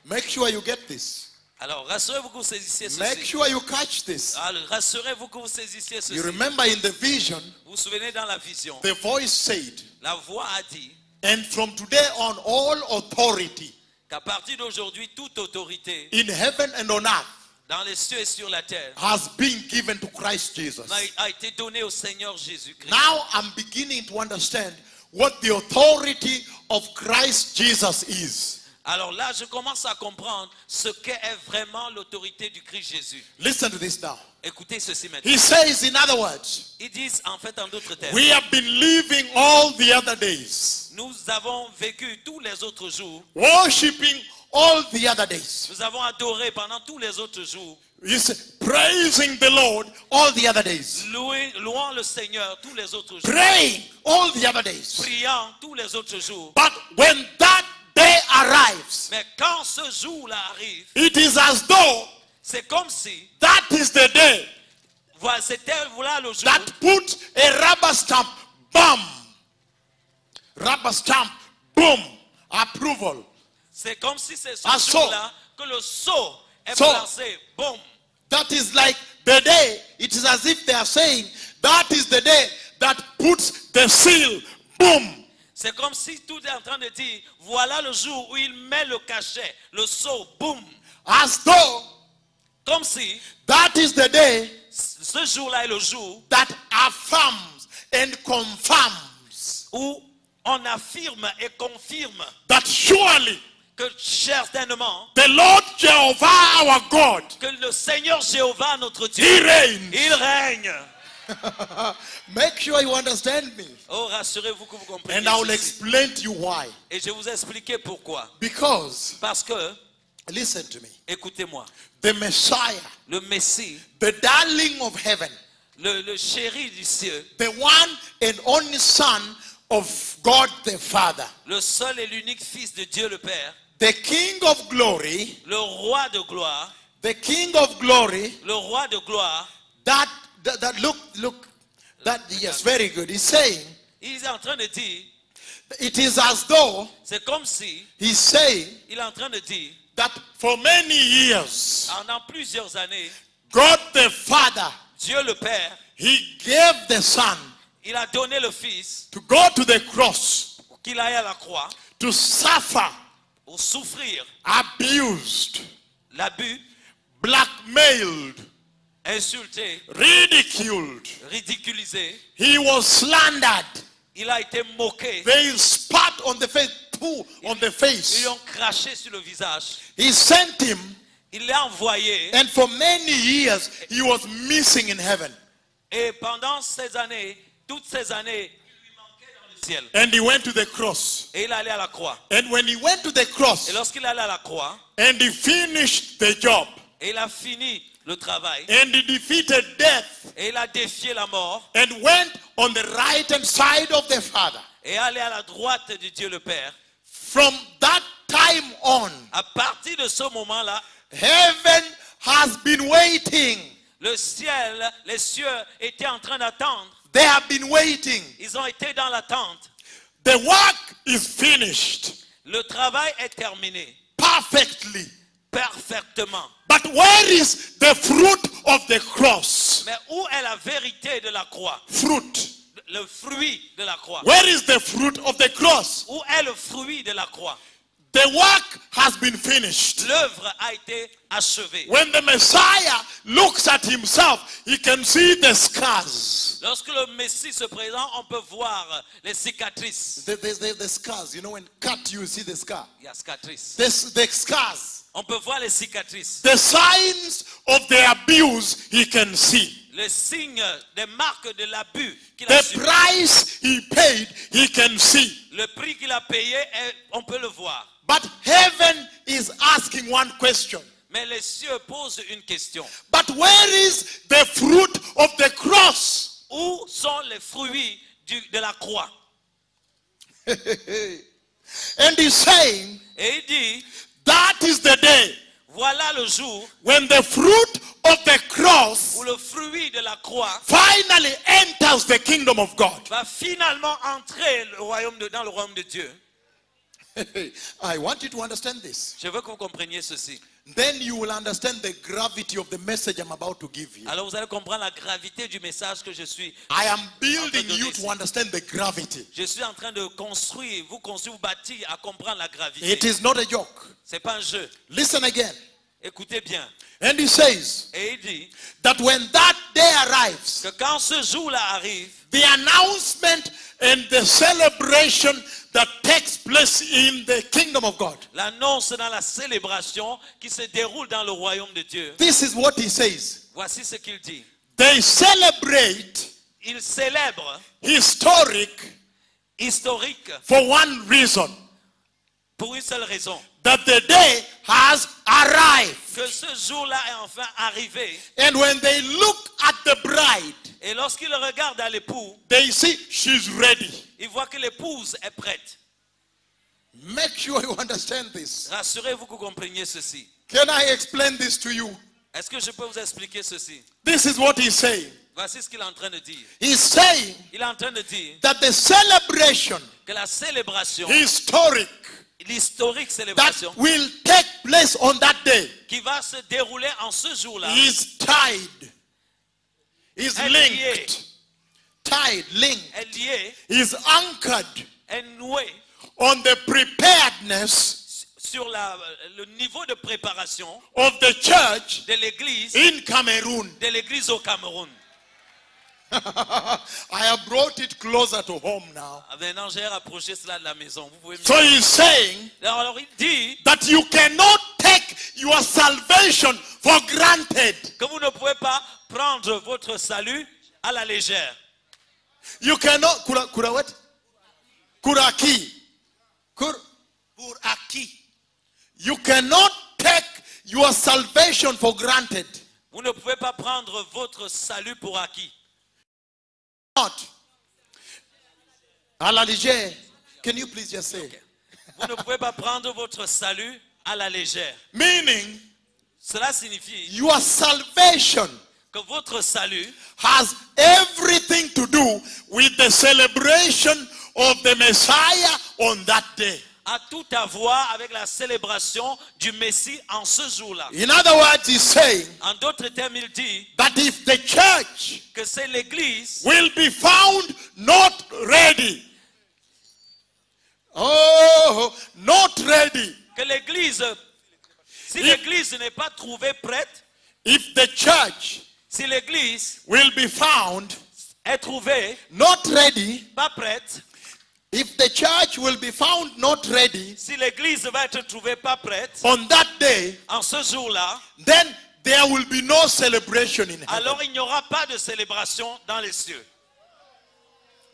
Make sure you get this. Alors rassurez-vous que vous saisissiez Make ceci. sure you catch this. Alors, rassurez-vous que vous saisissiez ceci. You remember in the vision, Vous vous souvenez dans la vision, the voice said, la voix a dit and from today on, all authority qu'à partir d'aujourd'hui, toute autorité in heaven and on earth dans les cieux et sur la terre has been given to Christ Jesus. a été donnée au Seigneur Jésus-Christ. Now I'm beginning to understand what the authority of Christ Jesus is. Alors là, je commence à comprendre ce qu'est vraiment l'autorité du Christ Jésus. Listen to this now. Écoutez ceci maintenant. He says, in other words, Ils disent en fait en d'autres termes, we have been living all the other days, nous avons vécu tous les autres jours, worshiping all the other days. nous avons adoré pendant tous les autres jours, He's praising the Lord all the other days, louant le Seigneur tous les autres jours, praying all the other days. priant tous les autres jours. But when that day arrives, Mais quand ce jour-là arrive, it is as though c'est comme si, that is the day voilà, c'était voilà le jour that put a rubber stamp, boom, rubber stamp, boom, approval. c'est comme si c'est ce Ah, so. jour-là que le sceau est So. placé. Boum. That is like the day, it is as if they are saying, that is the day that puts the seal, boom. C'est comme si tout est en train de dire, voilà le jour où il met le cachet, le sceau, boum. As though Comme si that is the day ce jour-là est le jour that affirms and confirms où on affirme et confirme that surely que certainement the Lord Jehovah our God, que le Seigneur Jéhovah notre Dieu, He reigns. il règne. Make sure you understand me. Oh, rassurez-vous que vous comprenez And I will ceci. explain to you why. Et je vais vous expliquer pourquoi. Because, Parce que, listen to me, écoutez-moi, the Messiah, le Messie, the darling of heaven, le chéri du ciel, the one and only Son of God the Father, le seul et l'unique Fils de Dieu le Père, the King of glory, le roi de gloire, the King of glory, le roi de gloire, that look, that, yes, very good. He's saying, il est en train de dire, it is as though c'est comme si he's saying il est en train de dire, that for many years, pendant plusieurs années, God the Father, Dieu le Père, He gave the Son il a donné le Fils to go to the cross, pour qu'il aille à la croix to suffer, pour souffrir abused, l'abus, blackmailed, insulté, ridiculed. ridiculisé. He was slandered. Il a été moqué. They spat on the face, poo on the Ils face. lui ont craché sur le visage. He sent him, Il l'a envoyé. and for many years he was missing in heaven. Et pendant ces années, toutes ces années, il lui manquait dans le ciel. And he went to the cross. Et il allait à la croix. And when he went to the cross Et lorsqu'il allait à la croix, and he finished the job et il a fini le travail, and he defeated death et il a défié la mort, and went on the right hand side of the Father, et allé à la droite de Dieu le Père, from that time on, à partir de ce moment-là, heaven has been waiting. le ciel, les cieux étaient en train d'attendre. They have been waiting. Ils ont été dans l'attente. The work is finished Le travail est terminé perfectly. parfaitement. But where is the fruit of the cross? Mais où est la vérité de la croix? Fruit. Le fruit de la croix. Where is the fruit of the cross? Où est le fruit de la croix? The work has been finished. L'œuvre a été achevée. When the Messiah looks at himself, he can see the scars. Lorsque le Messie se présente, on peut voir les cicatrices. The scars, you know, when cut, you see the scar. Il y a cicatrices. The scars. On peut voir les cicatrices. The signs of the abuse he can see. Les signes, des marques de l'abus qu'il a The subi. price he paid, he can see. Le prix qu'il a payé, on peut le voir. But heaven is asking one question. Mais les cieux posent une question. But where is the fruit of the cross? Où sont les fruits de la croix? And he's saying, Et il dit, that is the day voilà le jour when the fruit of the cross où le fruit de la croix finally enters the kingdom of God. va finalement entrer dans le royaume de Dieu. I want you to understand this. Je veux que vous compreniez ceci. Then you will understand the gravity of the message I'm about to give you. Alors vous allez comprendre la gravité du message que je suis. I am building you to understand the gravity. Je suis en train de construire, vous bâtir à comprendre la gravité. It is not a joke. C'est pas un jeu. Listen again. Écoutez bien. And he says Et il dit that when that day arrives, que quand ce jour-là arrive, the announcement and the celebration that takes place in the kingdom of God. l'annonce dans la célébration qui se déroule dans le royaume de Dieu. This is what he says. Voici ce qu'il dit. They celebrate Il célèbre historique for one reason. pour une seule raison. That the day has arrived. Que ce jour-là est enfin arrivé. And when they look at the bride, Et lorsqu'ils regardent à l'époux, they see she's ready. ils voient que l'épouse est prête. Make sure you understand this. Rassurez-vous que vous compreniez ceci. Can I explain this to you? Est-ce que je peux vous expliquer ceci? This is what he's saying. Voici ce qu'il est en train de dire. He's saying Il est en train de dire that the celebration, que la célébration, historic, l'historique that célébration will take place on that day qui va se dérouler en ce jour-là is tied, is est linked, liée, tied, linked, est liée, is anchored est nouée on the preparedness sur le niveau de préparation of the church de l'église, in Cameroon. de l'église au Cameroun. I have brought it closer to home now. Maintenant, j'ai rapproché cela de la maison. Vous pouvez So he's saying alors il dit that you cannot take your salvation for granted. que vous ne pouvez pas prendre votre salut à la légère. You cannot kura what? Kuraki. Kuraki. You cannot take your salvation for granted. Vous ne pouvez pas prendre votre salut pour acquis. Not. À la légère. Can you please just say? Vous ne pouvez pas prendre votre salut à la légère. Meaning, Cela signifie your salvation que votre salut has everything to do with the celebration of the Messiah on that day. a tout à voir avec la célébration du Messie en ce jour-là. In other words, he's saying En d'autres termes, il dit that if the church que c'est l'Église will be found not ready, oh, not ready, que l'Église, si l'Église n'est pas trouvée prête, if the church si l'Église will be found est trouvée not ready, pas prête, if the church will be found not ready si l'Église va être trouvée pas prête, on that day, en ce jour-là, then there will be no celebration in heaven. alors il n'y aura pas de célébration dans les cieux.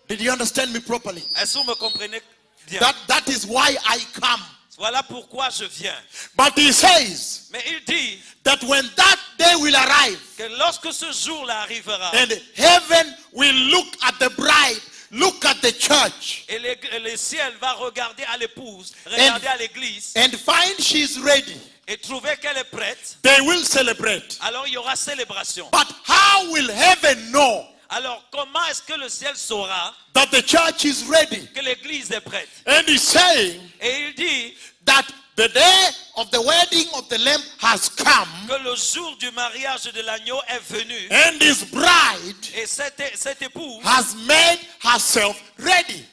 Did you understand me properly? Est-ce que vous me comprenez bien? That is why I come. Voilà pourquoi je viens. But he says Mais il dit that when that day will arrive que lorsque ce jour-là arrivera, and heaven will look at the bride, look at the church, et le ciel va regarder à l'épouse, regarder à l'église, and find she's ready, et trouver qu'elle est prête, they will celebrate. alors il y aura célébration. But how will heaven know Alors comment est-ce que le ciel saura that the church is ready? que l'église est prête? And he's saying Et il dit that the day of the wedding of the Lamb has come, que le jour du mariage de l'agneau est venu, and his bride et cette épouse has made herself ready.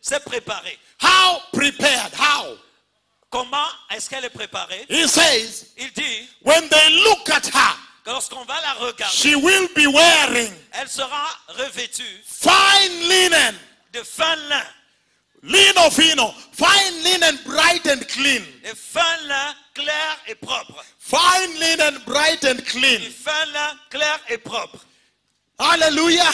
s'est préparée. How prepared? How? Comment est-ce qu'elle est préparée? He says, Il dit when they look at her, que lorsqu'on va la regarder, she will be wearing elle sera revêtue fine linen, de fin lin, lino fino, fine linen, bright and clean. de fin lin clair et propre. Fine linen, bright and Du clean. fin lin clair et propre. Hallelujah.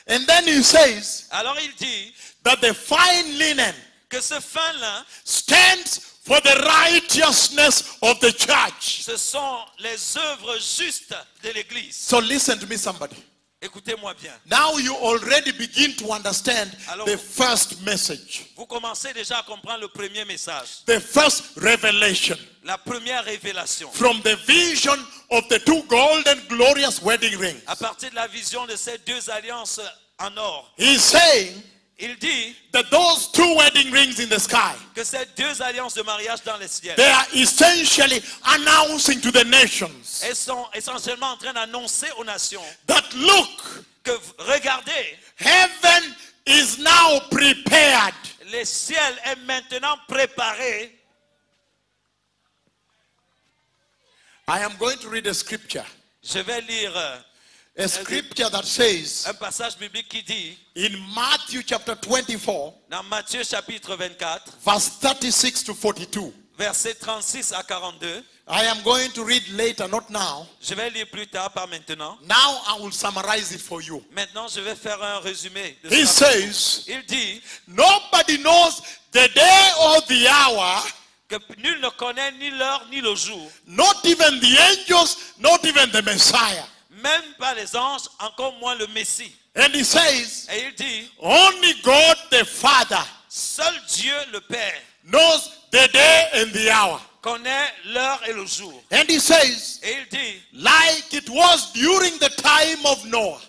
And then he says Alors il dit that the fine linen que ce fin lin, stands for the righteousness of the church. ce sont les œuvres justes de l'Église. So listen to me, somebody. Écoutez-moi bien. Now you already begin to understand Alors, the first message, vous commencez déjà à comprendre le premier message, the first revelation la première révélation. from the vision of the two golden glorious wedding rings. À partir de la vision de ces deux alliances en or, He's saying il dit that those two wedding rings in the sky, que ces deux alliances de mariage dans les ciels, they are essentially announcing to the nations elles sont essentiellement en train d'annoncer aux nations that look, que regardez, heaven is now prepared. le ciel est maintenant préparé. I am going to read a scripture. Je vais lire A scripture that says un passage biblique qui dit in Matthew chapter 24, dans Matthieu chapitre 24, verse 36 to 42. versets 36 à 42. I am going to read later, not now. Je vais lire plus tard, pas maintenant. Now I will summarize it for you. Maintenant, je vais faire un résumé de He cela. says, Il dit nobody knows the day or the hour, que nul ne connaît ni l'heure ni le jour, not even the angels, not even the Messiah. même pas les anges, encore moins le Messie. And he says, Et il dit, only God the Father Seul Dieu le Père knows the day and the hour. connaît l'heure et le jour. And he says, Et il dit, like it was during the time of Noah,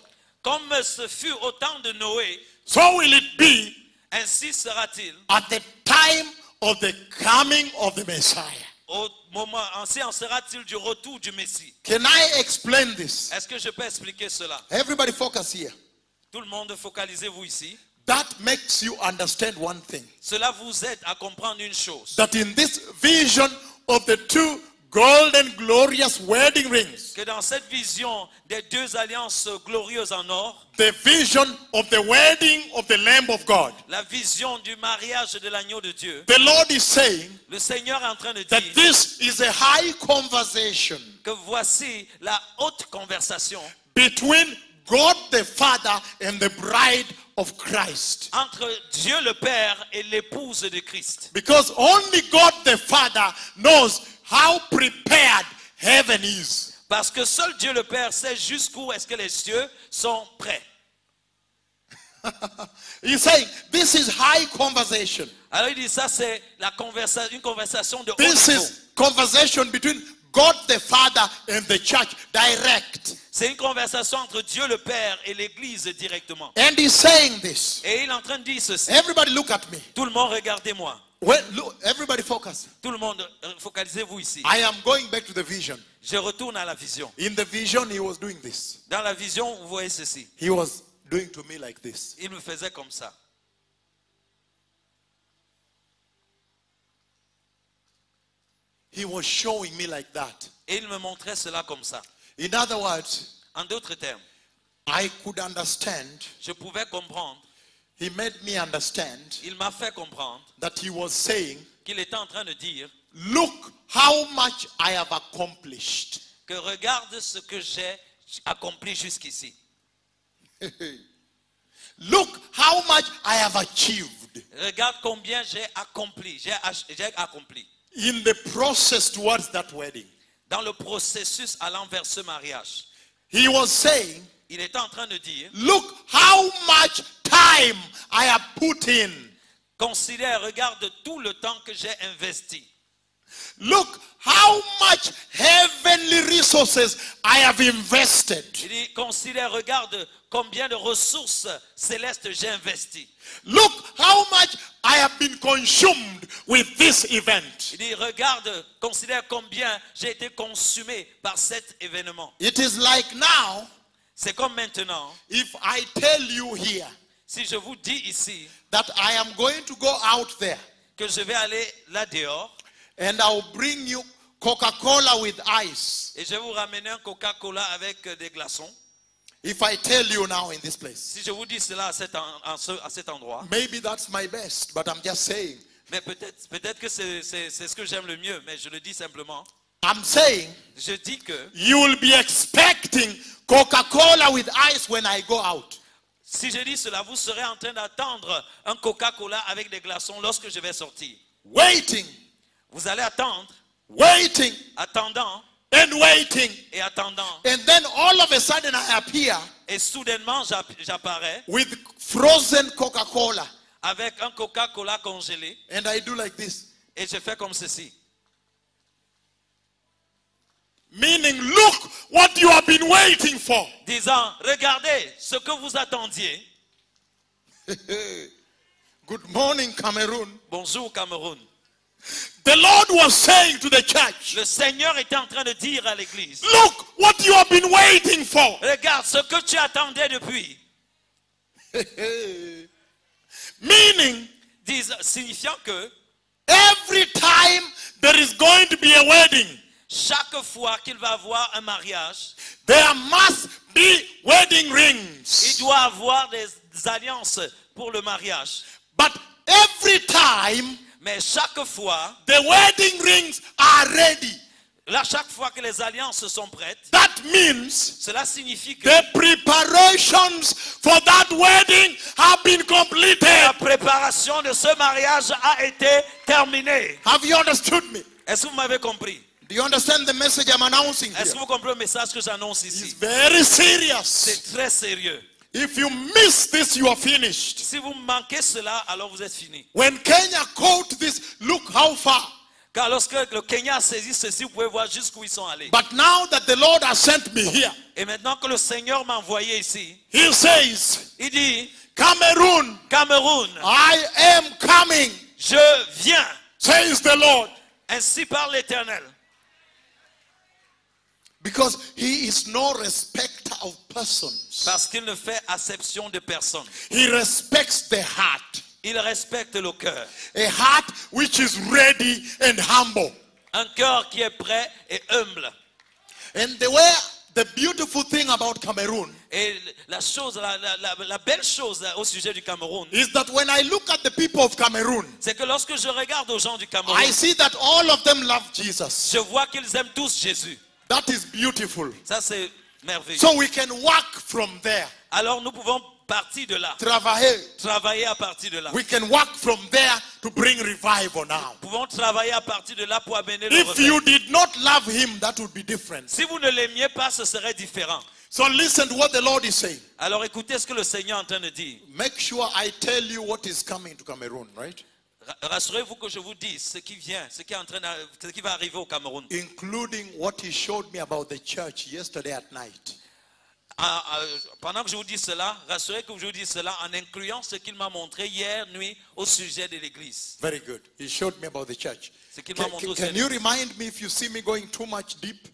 comme ce fut au temps de Noé, so will it be ainsi sera-t-il at the time of the coming of the Messiah. au moment, ainsi en sera-t-il du retour du Messie. Can I explain this? Est-ce que je peux expliquer cela? Everybody focus here. Tout le monde, focalisez-vous ici. That makes you understand one thing. Cela vous aide à comprendre une chose. That in this vision of the two golden glorious wedding rings, Que dans cette vision des deux alliances glorieuses en or, the vision of the wedding of the Lamb of God, la vision du mariage de l'agneau de Dieu, the Lord is saying le Seigneur est en train de that dire this is a high conversation que voici la haute conversation between God the Father and the bride of Christ. entre Dieu le Père et l'épouse de Christ. Because only God the Father knows how prepared heaven is. Parce que seul Dieu le Père sait jusqu'où est-ce que les cieux sont prêts. He's saying this is high conversation. Alors il dit ça c'est une conversation de haut This niveau. is conversation between God the Father and the church direct. C'est une conversation entre Dieu le Père et l'Église directement. And he's saying this. Et il est en train de dire ceci. Everybody look at me. Tout le monde regardez-moi. Well, look, everybody focus. Tout le monde focalisez-vous ici. I am going back to the vision. Je retourne à la vision. In the vision, he was doing this. Dans la vision, vous voyez ceci. He was doing to me like this. Il me faisait comme ça. He was showing me like that. Et il me montrait cela comme ça. In other words, En d'autres termes, I could understand. je pouvais comprendre, He made me understand il m'a fait comprendre that he was saying, qu'il était en train de dire look how much I have accomplished. que regarde ce que j'ai accompli jusqu'ici. Look how much I have achieved Regarde combien j'ai accompli. J'ai accompli. in the process towards that wedding. Dans le processus allant vers ce mariage. He was saying, Il était en train de dire, look how much time I have put in. considère, regarde tout le temps que j'ai investi. Look how much heavenly resources I have invested. Il dit, considère, regarde combien de ressources célestes j'ai investi. Look how much I have been consumed with this event. Il dit, regarde, considère combien j'ai été consumé par cet événement. It is like now, C'est comme maintenant, if I tell you here si je vous dis ici that I am going to go out there que je vais aller là dehors and I'll bring you Coca-Cola with ice. et je vais vous ramener un Coca-Cola avec des glaçons. If I tell you now in this place, Si je vous dis cela à cet endroit, maybe that's my best, but I'm just saying. mais peut-être que c'est ce que j'aime le mieux, mais je le dis simplement. I'm saying Je dis que you will be expecting Coca-Cola with ice when I go out. si je dis cela, vous serez en train d'attendre un Coca-Cola avec des glaçons lorsque je vais sortir. Waiting, Vous allez attendre, waiting, attendant and waiting. et attendant. And then all of a sudden I appear Et soudainement, j'apparais with frozen Coca-Cola. avec un Coca-Cola congelé And I do like this. et je fais comme ceci. Meaning, look what you have been waiting for. Disant, regardez ce que vous attendiez. Good morning, Cameroon. Bonjour Cameroun. The Lord was saying to the church, Le Seigneur était en train de dire à l'église, look what you have been waiting for. regarde ce que tu attendais depuis. Meaning, Signifiant que every time there is going to be a wedding, chaque fois qu'il va avoir un mariage, there must be wedding il rings. doit avoir des alliances pour le mariage. But every time Mais chaque fois, the wedding rings are ready, là, chaque fois que les alliances sont prêtes, that means cela signifie que the preparations for that wedding have been completed. la préparation de ce mariage a été terminée. Have you understood me? Est-ce que vous m'avez compris? Do you understand the message I'm announcing Est-ce here? que vous comprenez le message que j'annonce It's ici? very serious. C'est très sérieux. If you miss this, you are finished. Si vous manquez cela, alors vous êtes fini. When Kenya caught this, look how far. Car lorsque le Kenya a saisi ceci, vous pouvez voir jusqu'où ils sont allés. But now that the Lord has sent me here, Et maintenant que le Seigneur m'a envoyé ici, he says, il dit, Cameroon, Cameroun, I am coming, je viens. says the Lord. Ainsi parle l'Éternel. Because he is no respecter of persons. Parce qu'il ne fait acception de personne. He respects the heart. Il respecte le cœur. A heart which is ready and humble. Un cœur qui est prêt et humble. And the beautiful thing about Cameroon Et la chose, la belle chose au sujet du Cameroun, is that when I look at the people of Cameroon, c'est que lorsque je regarde aux gens du Cameroun, I see that all of them love Jesus. je vois qu'ils aiment tous Jésus. That is beautiful. Ça, c'est merveilleux. So we can work from there. Alors nous pouvons partir de là, travailler à partir de là. We can work from there to bring revival now. Nous pouvons travailler à partir de là pour amener le If réveil. you did not love him, that would be different. Si vous ne l'aimiez pas, ce serait différent. So listen to what the Lord is saying. Alors écoutez ce que le Seigneur est en train de dire. Make sure I tell you what is coming to Cameroon, right? Rassurez-vous que je vous dise ce qui vient, ce qui va arriver au Cameroun. Including what he showed me about the church yesterday at night. Pendant que je vous dis cela, rassurez que je vous dis cela en incluant ce qu'il m'a montré hier nuit au sujet de l'église. Very good. He showed me about the church. Ce qu'il m'a montré au Can sujet. you remind me if you see me going too much deep?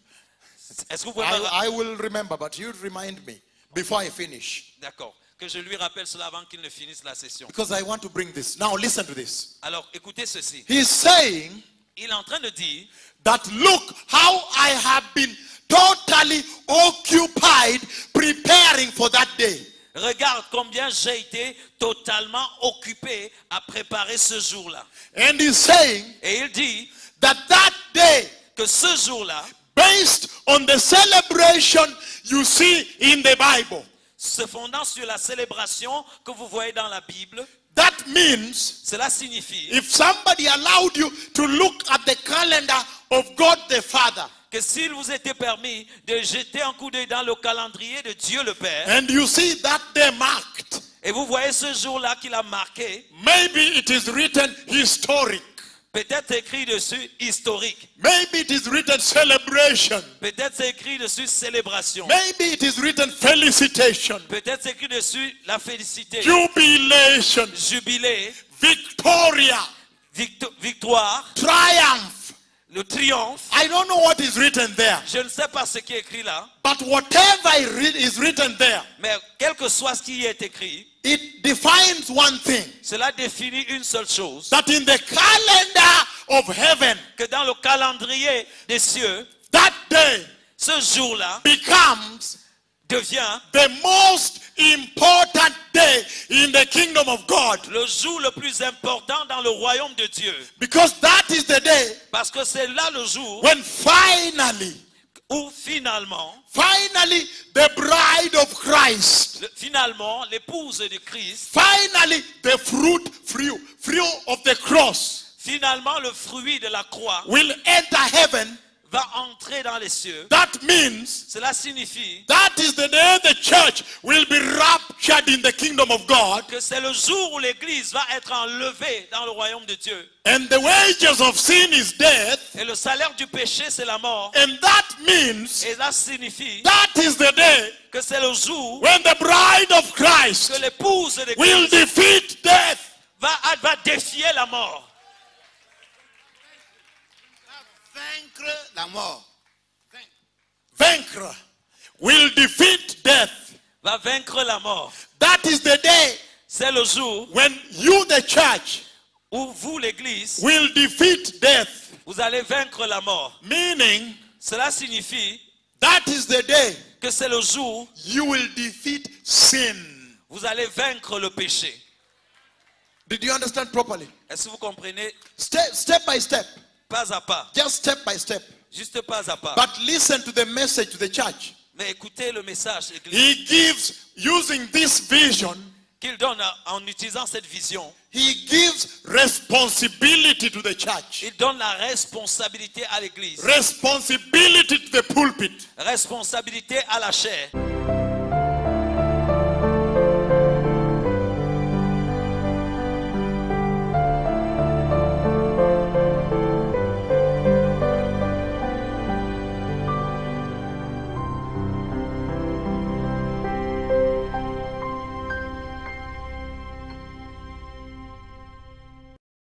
Est-ce que vous pouvez me... I will remember, but you remind me before I finish. D'accord. Que je lui rappelle cela avant qu'il ne finisse la session. Because I want to bring this. Now listen to this. Alors écoutez ceci. He's saying Il est en train de dire that look how I have been totally occupied preparing for that day. regarde combien j'ai été totalement occupé à préparer ce jour-là. And he's saying Et il dit that day, que ce jour-là, based on the celebration you see in the Bible, se fondant sur la célébration que vous voyez dans la Bible, that means cela signifie if somebody allowed you to look at the calendar of God the Father, que s'il vous était permis de jeter un coup d'œil dans le calendrier de Dieu le Père, and you see that day marked, et vous voyez ce jour-là qu'il a marqué, maybe it is written historic, peut-être écrit dessus historique, maybe it is written celebration, peut-être c'est écrit dessus célébration, maybe it is written felicitation, peut-être c'est écrit dessus la félicité, jubilation, jubilé, victoria, victoire, triumph. le triomphe. I don't know what is written there, Je ne sais pas ce qui est écrit là, but whatever is written there, mais quel que soit ce qui y est écrit, it defines one thing, cela définit une seule chose, that in the calendar of heaven, que dans le calendrier des cieux, that day ce jour-là becomes devient the most important day in the kingdom of God, le jour le plus important dans le royaume de Dieu. because that is the day Parce que c'est là le jour when finally où finalement, the bride of Christ, finalement, l'épouse de Christ, finally the fruit of the cross finalement le fruit de la croix will enter heaven. va entrer dans les cieux. That means Cela signifie that is the day the church will be raptured in the kingdom of God, que c'est le jour où l'église va être enlevée dans le royaume de Dieu. and the wages of sin is death, Et le salaire du péché, c'est la mort. and that means Et cela signifie that is the day que c'est le jour when the bride of Christ que l'épouse de will Christ defeat death. va défier la mort. Vaincre la mort. Vaincre will defeat death. Va vaincre la mort. That is the day C'est le jour when you, the church, où vous, l'église, will defeat death. vous allez vaincre la mort. Meaning, Cela signifie that is the day que c'est le jour you will defeat sin. où vous allez vaincre le péché. Did you understand properly? Est-ce que vous comprenez? Step by step. Pas à pas. Just step by step. Juste pas à pas. But listen to the message to the church. Mais écoutez le message, l'église, He gives, using this vision, qu'il donne en utilisant cette vision. he gives responsibility to the church. Il donne la responsabilité à l'église. Responsibility to the pulpit. Responsabilité à la chair.